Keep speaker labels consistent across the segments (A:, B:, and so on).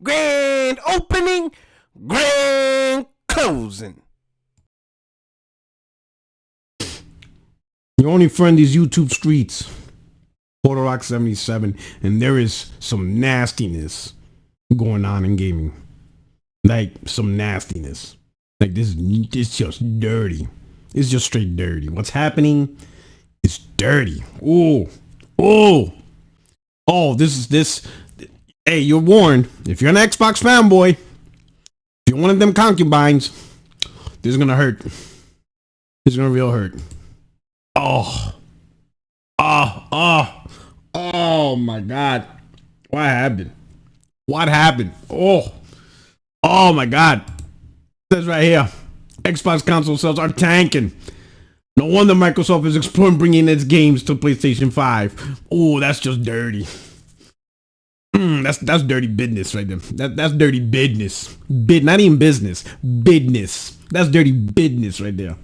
A: Grand opening, grand closing.
B: Your only friend is YouTube streets, PlayStation77, and there is some nastiness going on in gaming. Like some nastiness. Like this, it's just dirty. It's just straight dirty. What's happening is dirty. Oh. This is this. Hey, you're warned. If you're an Xbox fanboy, if you're one of them concubines, this is gonna hurt. This is gonna real hurt. Oh my God. What happened? Oh my God. It says right here, Xbox console sales are tanking. No wonder Microsoft is exploring bringing its games to PlayStation 5. Oh, that's just dirty. That's dirty business right there. That's dirty business. Not even business. Business. That's dirty business right there.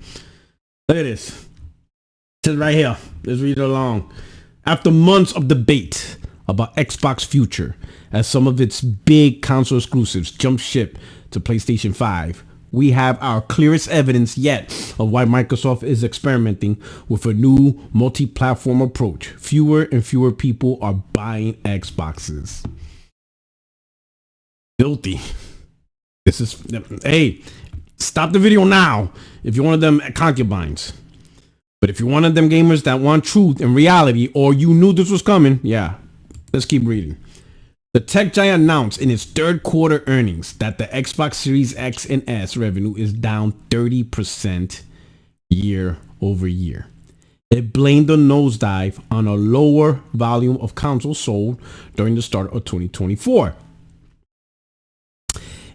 B: Look at this. It says right here. Let's read it along. After months of debate about Xbox future, as some of its big console exclusives jump ship to PlayStation 5, we have our clearest evidence yet of why Microsoft is experimenting with a new multi-platform approach. Fewer and fewer people are buying Xboxes. Filthy. Hey, stop the video now if you're one of them concubines. But if you're one of them gamers that want truth and reality, or you knew this was coming, yeah, let's keep reading. The tech giant announced in its third quarter earnings that the Xbox Series X and S revenue is down 30% year over year. It blamed the nosedive on a lower volume of consoles sold during the start of 2024.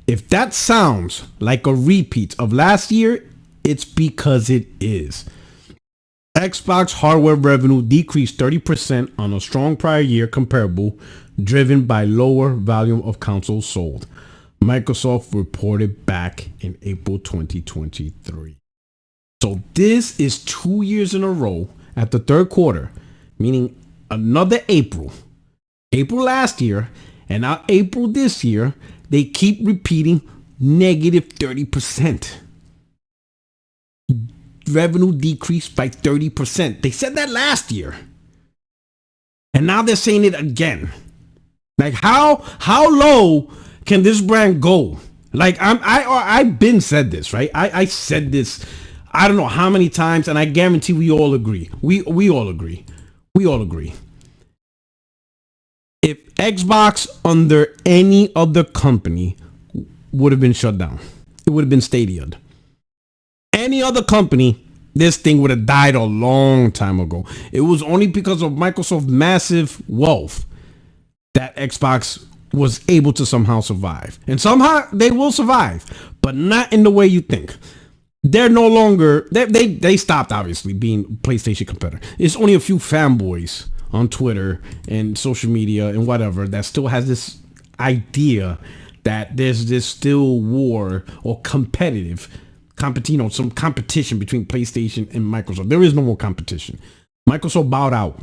B: If that sounds like a repeat of last year, it's because it is. Xbox hardware revenue decreased 30% on a strong prior year comparable, driven by lower volume of consoles sold. Microsoft reported back in April 2023. So this is 2 years in a row at the third quarter, meaning another April last year, and now April this year, they keep repeating negative 30%. Revenue decreased by 30%. They said that last year. And now they're saying it again. Like how low can this brand go? Like I've been said this, right? I said this I don't know how many times, and I guarantee we all agree. We all agree. If Xbox under any other company would have been shut down, it would have been stadiaed. Any other company, this thing would have died a long time ago. It was only because of Microsoft's massive wealth that Xbox was able to somehow survive. And somehow they will survive, but not in the way you think. They're no longer, they stopped obviously being PlayStation competitor. It's only a few fanboys on Twitter and social media and whatever that still has this idea that there's this still war or competition, some competition between PlayStation and Microsoft. There is no more competition. Microsoft bowed out.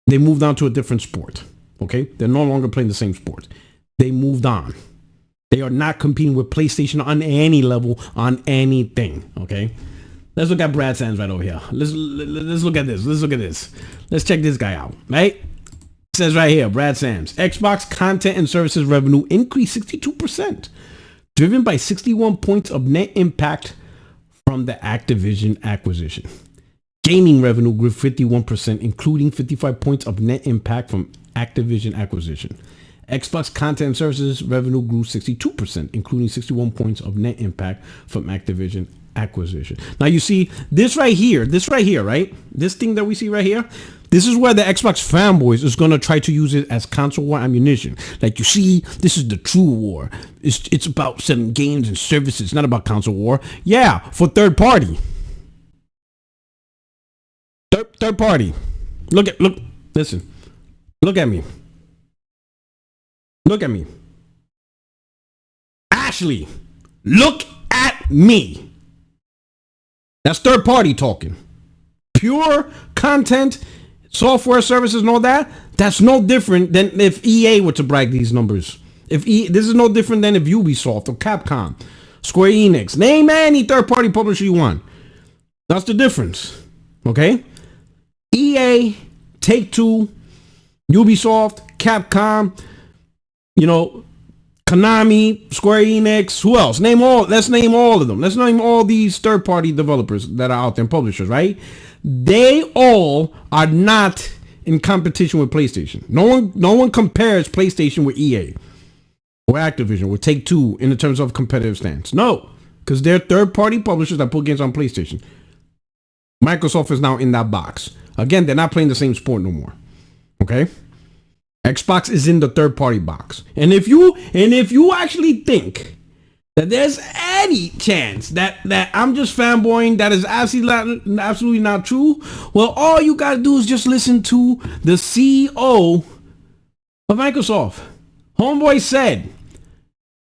B: They moved on to a different sport. Okay? They're no longer playing the same sport. They moved on. They are not competing with PlayStation on any level, on anything. Okay? Let's look at Brad Sands right over here. Let's look at this. Let's check this guy out. Right? It says right here, Brad Sands. Xbox content and services revenue increased 62%. Driven by 61 points of net impact from the Activision acquisition. Gaming revenue grew 51%, including 55 points of net impact from Activision acquisition. Xbox content and services revenue grew 62%, including 61 points of net impact from Activision acquisition. Now you see this right here, right? This thing that we see right here, this is where the Xbox fanboys is going to try to use it as console war ammunition. Like you see, this is the true war. It's about selling games and services, not about console war. Yeah, for third party. Third party. Listen. Look at me. Ashley, look at me. That's third party talking. Pure content, software services and all that, that's no different than if EA were to brag these numbers. This is no different than if Ubisoft or Capcom, Square Enix, name any third-party publisher you want. That's the difference. Okay? EA, Take-Two, Ubisoft, Capcom, Konami, Square Enix, who else? Let's name all of them. Let's name all these third-party developers that are out there and publishers, right? They all are not in competition with PlayStation. No one compares PlayStation with EA or Activision or Take-Two in terms of competitive stance. No, because they're third-party publishers that put games on PlayStation. Microsoft is now in that box. Again, they're not playing the same sport no more. Okay? Xbox is in the third-party box. And if you actually think that there's any chance that I'm just fanboying, that is absolutely not true, well, all you gotta do is just listen to the CEO of Microsoft. Homeboy said,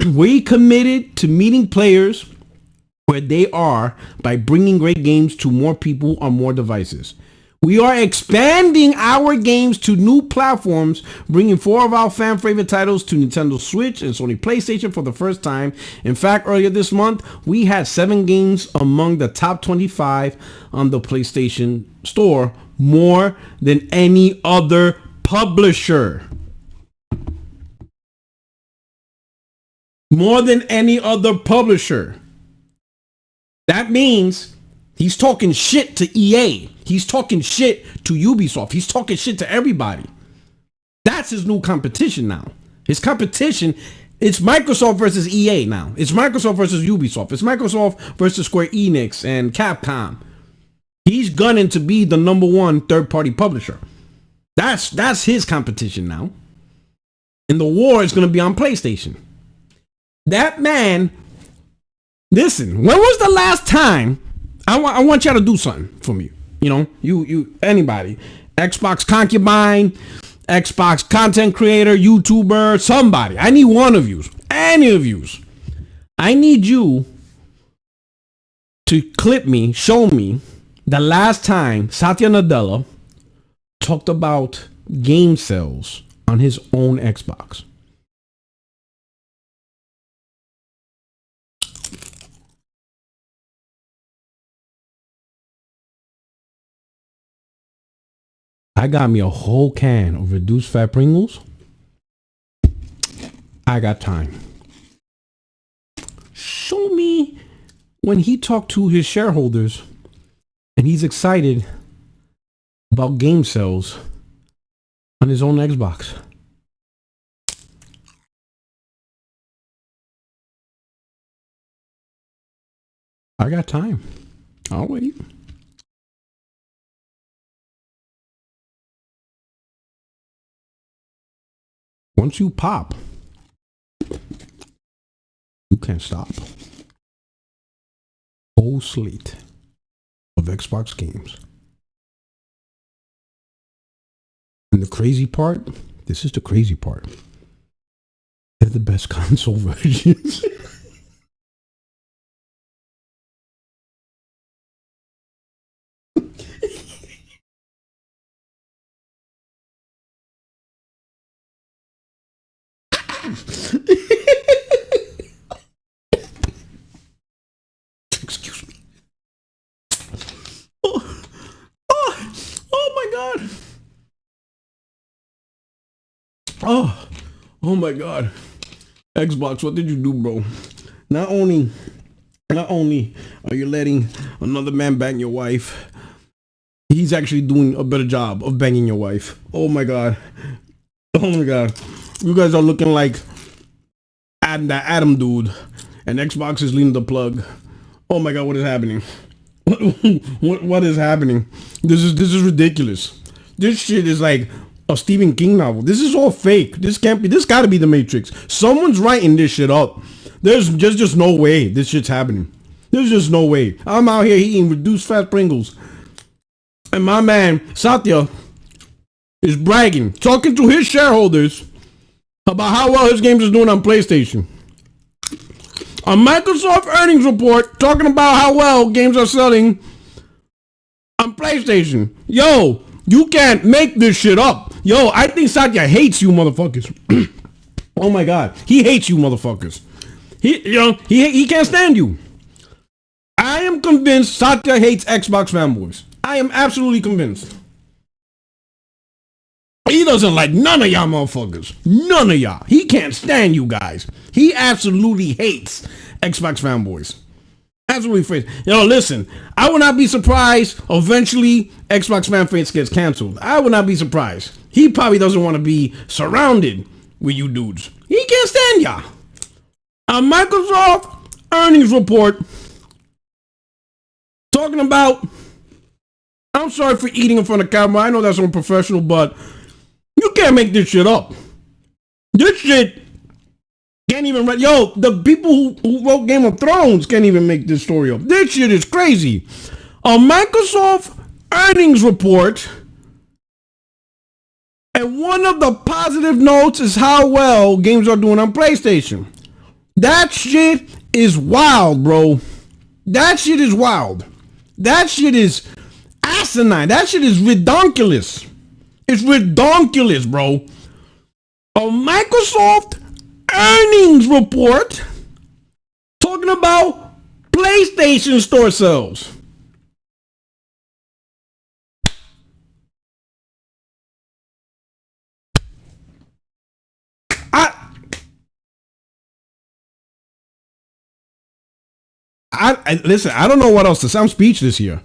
B: we committed to meeting players where they are by bringing great games to more people on more devices. We are expanding our games to new platforms, bringing 4 of our fan favorite titles to Nintendo Switch and Sony PlayStation for the first time. In fact, earlier this month, we had 7 games among the top 25 on the PlayStation Store, more than any other publisher. More than any other publisher. That means he's talking shit to EA. He's talking shit to Ubisoft. He's talking shit to everybody. That's his new competition now. His competition, it's Microsoft versus EA now. It's Microsoft versus Ubisoft. It's Microsoft versus Square Enix and Capcom. He's gunning to be the number 1 third-party publisher. That's his competition now. And the war is going to be on PlayStation. That man, listen, when was the last time I want y'all to do something for me? You anybody, Xbox concubine, Xbox content creator, YouTuber, somebody. I need one of yous, any of yous. I need you to clip me, show me the last time Satya Nadella talked about game sales on his own Xbox. I got me a whole can of reduced fat Pringles. I got time. Show me when he talked to his shareholders and he's excited about game sales on his own Xbox. I got time. I'll wait. Once you pop, you can't stop. Whole slate of Xbox games. And the crazy part, this is the crazy part. They're the best console versions. Excuse me. Oh my god. Oh my god. Xbox, what did you do, bro? Not only are you letting another man bang your wife, he's actually doing a better job of banging your wife. Oh my god. Oh my god. You guys are looking like that Adam dude, and Xbox is leading the plug. Oh my god, what is happening? What is happening? This is ridiculous. This shit is like a Stephen King novel. This is all fake. This can't be. This gotta be the Matrix. Someone's writing this shit up. There's just no way this shit's happening. There's just no way. I'm out here eating reduced fat Pringles, and my man Satya is bragging, talking to his shareholders about how well his games is doing on PlayStation. A Microsoft earnings report talking about how well games are selling on PlayStation. Yo, you can't make this shit up. Yo, I think Satya hates you motherfuckers. Oh my God, he hates you, motherfuckers. He can't stand you. I am convinced Satya hates Xbox fanboys. I am absolutely convinced. He doesn't like none of y'all motherfuckers. None of y'all. He can't stand you guys. He absolutely hates Xbox fanboys. Absolutely crazy. Listen, I would not be surprised eventually Xbox fan face gets canceled. I would not be surprised. He probably doesn't want to be surrounded with you dudes. He can't stand y'all. A Microsoft earnings report talking about, I'm sorry for eating in front of camera. I know that's unprofessional, but you can't make this shit up. This shit can't even write. The people who wrote Game of Thrones can't even make this story up. This shit is crazy. A Microsoft earnings report, and one of the positive notes is how well games are doing on PlayStation. That shit is wild, bro. That shit is wild. That shit is asinine. That shit is redonkulous. It's redonkulous, bro. A Microsoft earnings report talking about PlayStation Store sales. Listen, I don't know what else to say. I'm speechless here.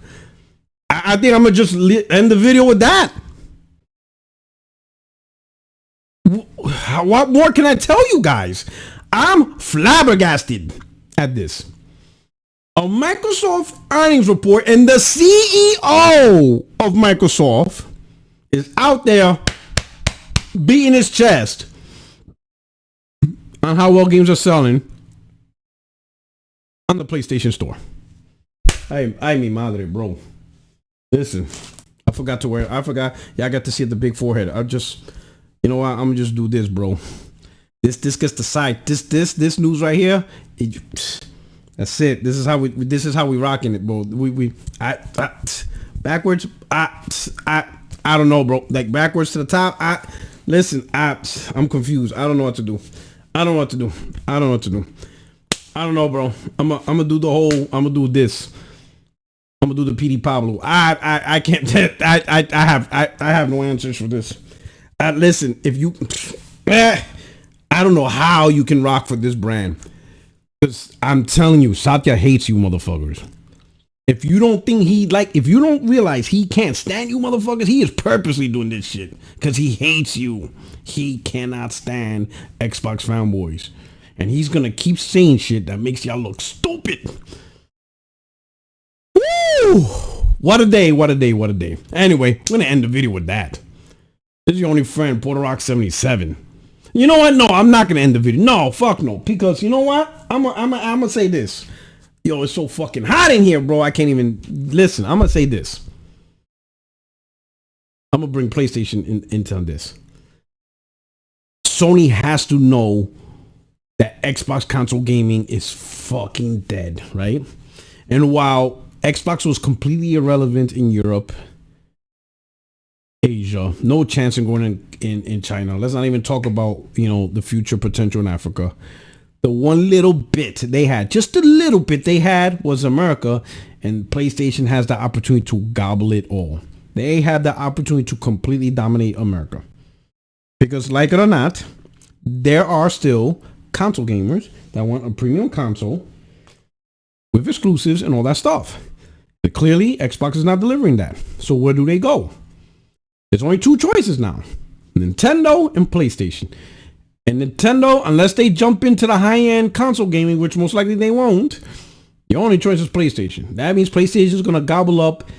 B: I think I'm going to just end the video with that. What more can I tell you guys? I'm flabbergasted at this. A Microsoft earnings report, and the CEO of Microsoft is out there beating his chest on how well games are selling on the PlayStation Store. Ay, mi madre, bro. Listen, I forgot. Yeah, I got to see the big forehead. You know what? I'm gonna just do this, bro. This gets the side. This news right here. That's it. This is how we rocking it, bro. Backwards. I don't know, bro. Like backwards to the top. I'm confused. I don't know what to do. I don't know, bro. I'm gonna do the whole. I'm gonna do this. I'm gonna do the PD Pablo. I can't. I have no answers for this. Listen, if you, I don't know how you can rock for this brand, because I'm telling you, Satya hates you, motherfuckers. If you don't realize he can't stand you, motherfuckers, he is purposely doing this shit because he hates you. He cannot stand Xbox fanboys. And he's going to keep saying shit that makes y'all look stupid. Woo! What a day. Anyway, I'm going to end the video with that. This is your only friend, PlayStation77. You know what? No, I'm not going to end the video. No, fuck no. Because you know what? I'm going to say this. Yo, it's so fucking hot in here, bro. I can't even listen. I'm going to say this. I'm going to bring PlayStation into this. Sony has to know that Xbox console gaming is fucking dead, right? And while Xbox was completely irrelevant in Europe, Asia, no chance in going in China. Let's not even talk about, the future potential in Africa. The one little bit they had, just a little bit they had, was America, and PlayStation has the opportunity to gobble it all. They have the opportunity to completely dominate America. Because like it or not, there are still console gamers that want a premium console with exclusives and all that stuff. But clearly, Xbox is not delivering that. So where do they go? There's only two choices now. Nintendo and PlayStation. And Nintendo, unless they jump into the high-end console gaming, which most likely they won't, the only choice is PlayStation. That means PlayStation is going to gobble up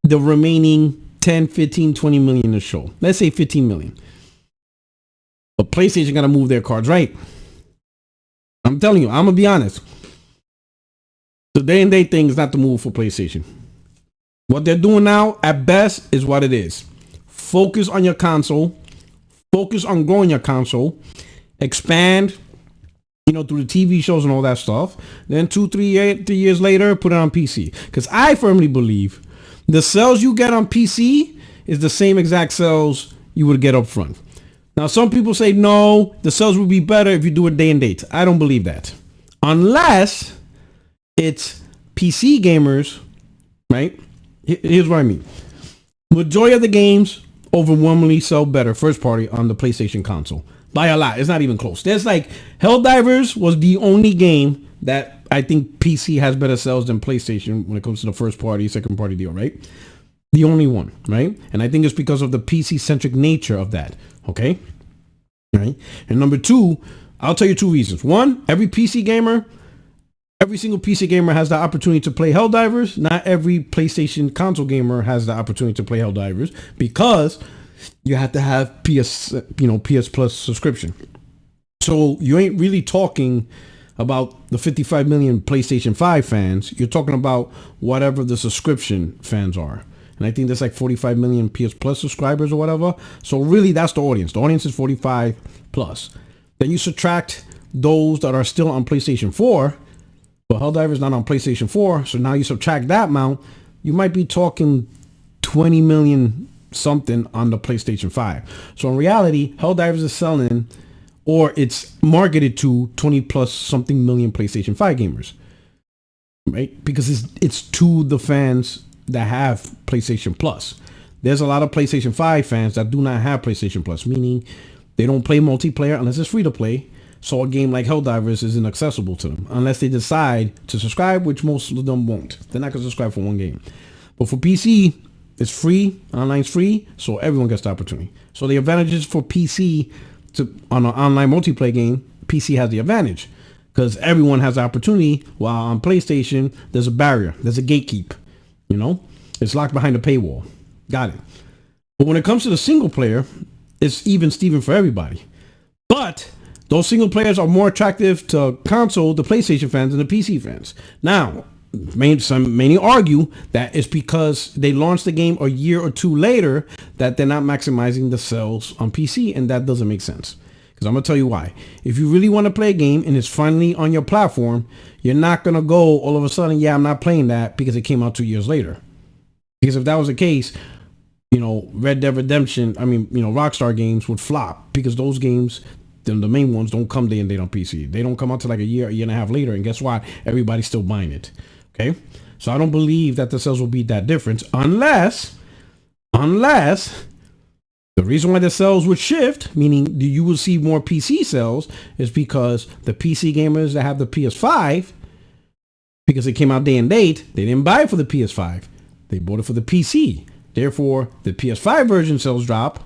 B: the remaining 10, 15, 20 million to show. Let's say 15 million. But PlayStation got to move their cards right. I'm telling you, I'm going to be honest. The day and day thing is not the move for PlayStation. What they're doing now, at best, is what it is. Focus on your console. Focus on growing your console. Expand, through the TV shows and all that stuff. Then 3 years later, put it on PC. Because I firmly believe the sales you get on PC is the same exact sales you would get up front. Now, some people say, no, the sales will be better if you do it day and date. I don't believe that. Unless it's PC gamers, right? Here's what I mean. Majority of the games overwhelmingly sell better first party on the PlayStation console. By a lot. It's not even close. There's like, Helldivers was the only game that I think PC has better sales than PlayStation when it comes to the first party, second party deal, right? The only one, right? And I think it's because of the PC-centric nature of that, okay? Right? And number two, I'll tell you two reasons. One, every single PC gamer has the opportunity to play Helldivers. Not every PlayStation console gamer has the opportunity to play Helldivers because you have to have PS Plus subscription. So you ain't really talking about the 55 million PlayStation 5 fans. You're talking about whatever the subscription fans are. And I think there's like 45 million PS Plus subscribers or whatever. So really, that's the audience. The audience is 45 plus. Then you subtract those that are still on PlayStation 4. But Helldivers not on PlayStation 4. So now you subtract that amount. You might be talking 20 million something on the PlayStation 5. So in reality, Helldivers is selling, or it's marketed to 20 plus something million PlayStation 5 gamers. Right? Because it's to the fans that have PlayStation Plus. There's a lot of PlayStation 5 fans that do not have PlayStation Plus, meaning they don't play multiplayer unless it's free to play. So a game like Helldivers is inaccessible to them unless they decide to subscribe, which most of them won't. They're not going to subscribe for one game. But for PC, it's free. Online's free, so everyone gets the opportunity. So the advantages for PC on an online multiplayer game, PC has the advantage because everyone has the opportunity, while on PlayStation, there's a barrier. There's a gatekeep. It's locked behind a paywall. Got it. But when it comes to the single player, it's even Steven for everybody. But those single players are more attractive to console, the PlayStation fans, than the PC fans. Now, many argue that it's because they launched the game a year or two later that they're not maximizing the sales on PC, and that doesn't make sense. Because I'm going to tell you why. If you really want to play a game and it's finally on your platform, you're not going to go all of a sudden, yeah, I'm not playing that because it came out 2 years later. Because if that was the case, Red Dead Redemption, Rockstar games would flop because those games, the main ones, don't come day and date on PC. They don't come out to like a year and a half later. And guess what? Everybody's still buying it. Okay. So I don't believe that the sales will be that different unless the reason why the sales would shift, meaning you will see more PC sales, is because the PC gamers that have the PS5, because it came out day and date, they didn't buy it for the PS5. They bought it for the PC. Therefore, the PS5 version sales drop,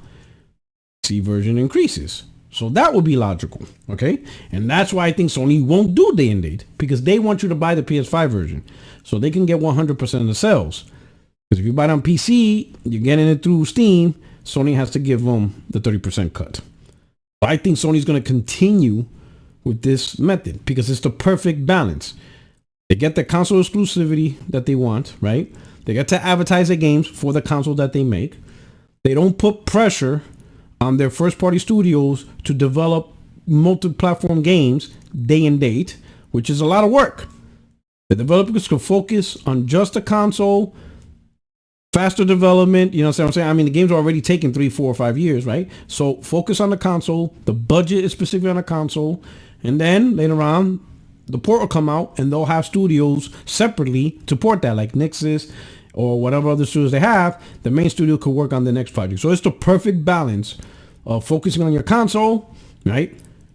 B: PC version increases. So that would be logical, okay? And that's why I think Sony won't do day and date, because they want you to buy the PS5 version so they can get 100% of the sales. Because if you buy it on PC, you're getting it through Steam, Sony has to give them the 30% cut. But I think Sony's going to continue with this method because it's the perfect balance. They get the console exclusivity that they want, right? They get to advertise their games for the console that they make. They don't put pressure on their first-party studios to develop multi-platform games day and date, which is a lot of work. The developers can focus on just the console, faster development, you know what I'm saying? I mean, the games are already taking 3, 4, or 5 years, right? So focus on the console. The budget is specifically on the console. And then later on, the port will come out and they'll have studios separately to port that, like Nixus or whatever other studios they have. The main studio could work on the next project. So it's the perfect balance of focusing on your console, right?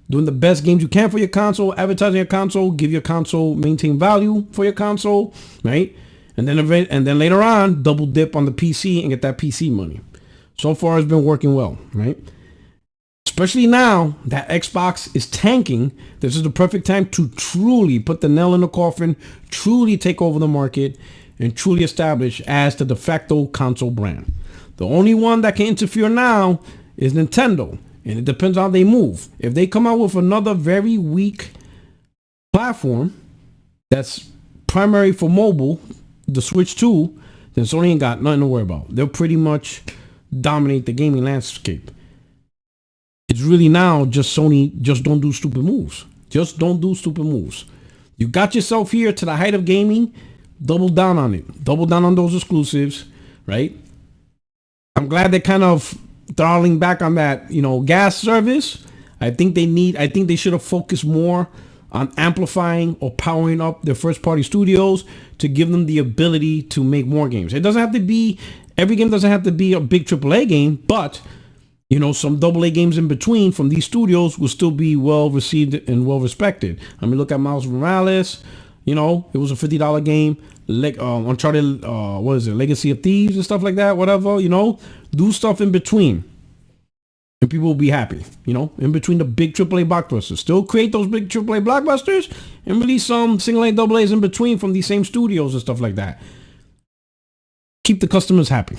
B: Doing the best games you can for your console, advertising your console, give your console, maintain value for your console, right? And then later on, double dip on the PC and get that PC money. So far, it's been working well, right? Especially now that Xbox is tanking, this is the perfect time to truly put the nail in the coffin, truly take over the market, and truly establish as the de facto console brand. The only one that can interfere now is Nintendo, and it depends on how they move. If they come out with another very weak platform that's primary for mobile, the Switch 2, then Sony ain't got nothing to worry about. They'll pretty much dominate the gaming landscape. It's really now just Sony, just don't do stupid moves. Just don't do stupid moves. You got yourself here to the height of gaming, double down on it. Double down on those exclusives, right? I'm glad they kind of throttling back on that, gas service. I think they should have focused more on amplifying or powering up their first party studios to give them the ability to make more games. It doesn't have to be, every game doesn't have to be a big AAA game, but some AA games in between from these studios will still be well received and well respected. I mean, look at Miles Morales. It was a $50 game. Uncharted, Legacy of Thieves and stuff like that. Whatever. Do stuff in between, and people will be happy. In between the big AAA blockbusters, still create those big AAA blockbusters and release some single A, AA's in between from these same studios and stuff like that. Keep the customers happy.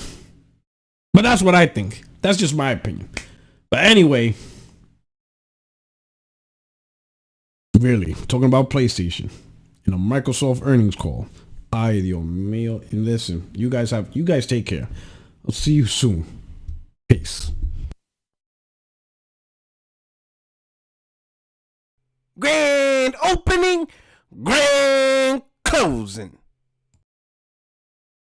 B: But that's what I think. That's just my opinion. But anyway, really, talking about PlayStation in a Microsoft earnings call. Ay, Dios mío. And listen, you guys take care. I'll see you soon. Peace.
A: Grand opening, grand closing.